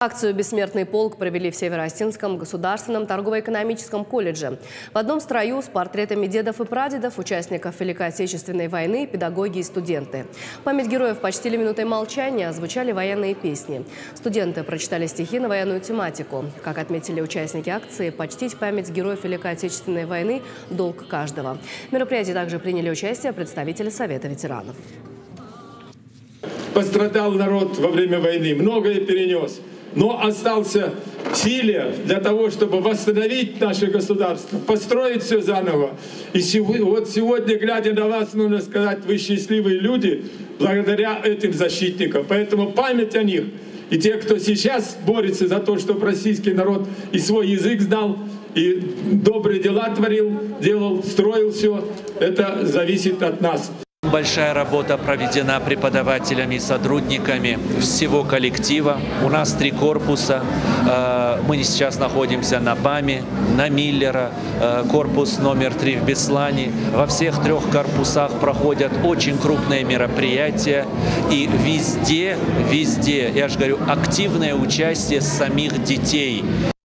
Акцию «Бессмертный полк» провели в Северо-Осетинском государственном торгово-экономическом колледже. В одном строю с портретами дедов и прадедов, участников Великой Отечественной войны, педагоги и студенты. Память героев почтили минутой молчания, звучали военные песни. Студенты прочитали стихи на военную тематику. Как отметили участники акции, почтить память героев Великой Отечественной войны – долг каждого. В мероприятии также приняли участие представители Совета ветеранов. Пострадал народ во время войны, многое перенес. Но остался в силе для того, чтобы восстановить наше государство, построить все заново. И вот сегодня, глядя на вас, можно сказать, вы счастливые люди благодаря этим защитникам. Поэтому память о них и те, кто сейчас борется за то, чтобы российский народ и свой язык знал, и добрые дела творил, делал, строил все, это зависит от нас. Большая работа проведена преподавателями и сотрудниками всего коллектива. У нас 3 корпуса. Мы сейчас находимся на БАМе, на Миллера, корпус номер 3 в Беслане. Во всех 3 корпусах проходят очень крупные мероприятия. И везде, я же говорю, активное участие самих детей.